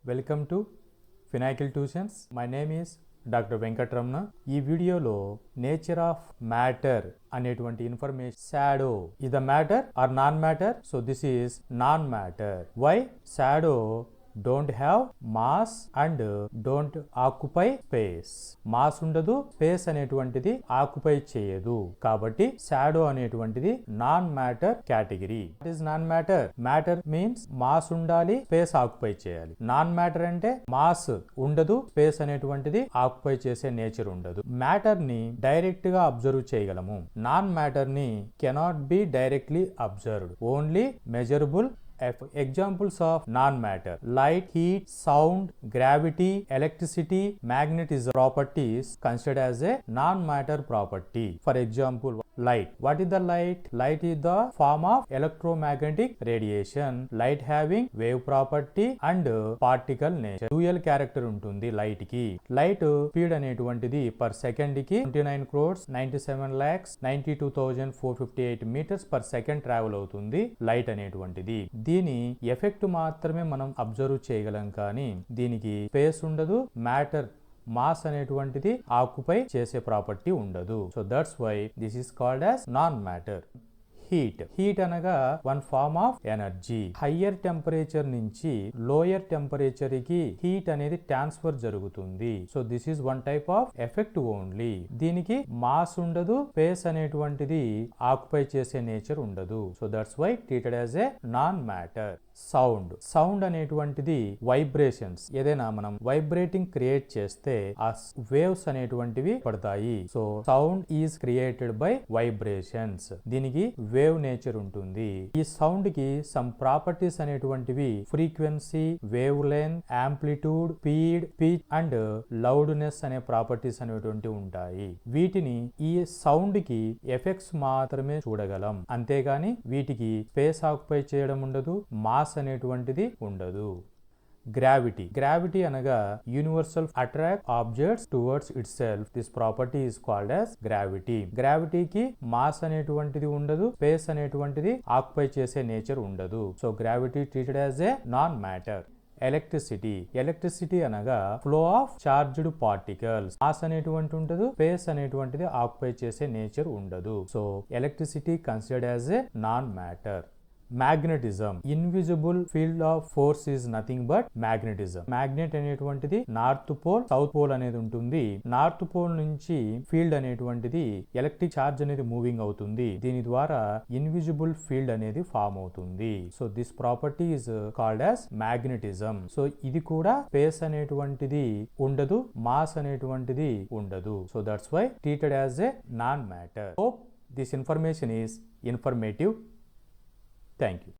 Welcome to Pinnacle tuitions. My name is doctor Venkataramana. ఈ వీడియోలో nature of matter అనేటువంటి information. Shadow is the matter or non matter? So this is non matter. Why? Shadow don't have mass and don't occupy space. Mass ఉండదు, space అనేటువంటిది occupy చేయదు. కాబట్టి shadow అనేటువంటిది non matter category. What is non matter? Matter means mass ఉండాలి, space occupy చేయాలి. Non matter అంటే mass ఉండదు, space అనేటువంటిది ఆక్యుపై చేసే నేచర్ ఉండదు. మ్యాటర్ ని డైరెక్ట్ గా అబ్జర్వ్ చేయగలము. నాన్ మ్యాటర్ ని cannot be directly observed, only measurable. Examples of non-matter: light, heat, sound, gravity, electricity, magnetism properties considered as a non-matter property. For example, light. What is the light? Light is the form of electromagnetic radiation. Light having wave property and particle nature. Dual character ఉంటుంది light కి. Light speed అనేటువంటిది per second కి 29,97,92,458 metres per second travel అవుతుంది light అనేటువంటిది. దీని effect మాత్రమే మనం observe చేయగలం, కానీ దీనికి స్పేస్ ఉండదు, మ్యాటర్ మాస్ అనేటువంటిది ఆక్యుపై చేసే ప్రాపర్టీ ఉండదు. So that's why this is called as non matter. Heat. Heat అనగా one form of energy. Higher temperature నుంచి లోయర్ టెంపరేచర్ కి హీట్ అనేది ట్రాన్స్ఫర్ జరుగుతుంది. So this is one type of effect only. దీనికి mass ఉండదు, space అనేటువంటిది occupy చేసే nature ఉండదు. So that's why treated as a non matter. Sound. Sound అనేటువంటిది వైబ్రేషన్స్. ఏదైనా మనం వైబ్రేటింగ్ క్రియేట్ చేస్తే ఆ వేవ్స్ అనేటువంటివి పడతాయి. So sound is created by vibrations. దీనికి వేవ్ నేచర్ ఉంటుంది. ఈ సౌండ్ కి సమ్ ప్రాపర్టీస్ అనేటువంటివి frequency, wave length, amplitude, speed, pitch and loudness అనే ప్రాపర్టీస్ అనేటువంటివి ఉంటాయి. వీటిని ఈ సౌండ్ కి ఎఫెక్ట్స్ మాత్రమే చూడగలం, అంతేగాని వీటికి స్పేస్ ఆక్యుపై చేయడం ఉండదు, మాస్ అనేటువంటిది ఉండదు. గ్రావిటీ. గ్రావిటీ అనగా universal attract objects towards itself. This property is called as gravity. గ్రావిటీకి మాస్ అనేటువంటిది ఉండదు, స్పేస్ అనేటువంటిది ఆక్యుపై చేసే నేచర్ ఉండదు. So gravity treated as a non matter. Electricity. Electricity అనగా flow of charged particles. Mass అనేటువంటి ఉండదు, స్పేస్ అనేటువంటిది ఆక్యుపై చేసే నేచర్ ఉండదు. So electricity considered as a non matter. Magnetism. Invisible field of force is nothing but magnetism. Magnet అనేటువంటిది north pole, south pole అనేది ఉంటుంది. North pole నుంచి field అనేటువంటిది ఎలక్ట్రిక్ ఛార్జ్ అనేది మూవింగ్ అవుతుంది. దీని ద్వారా ఇన్విజిబుల్ ఫీల్డ్ అనేది ఫామ్ అవుతుంది. So this property is called as magnetism. సో ఇది కూడా స్పేస్ అనేటువంటిది ఉండదు, మాస్ అనేటువంటిది ఉండదు. So that's why treated as a non matter. Hope this information is informative. Thank you.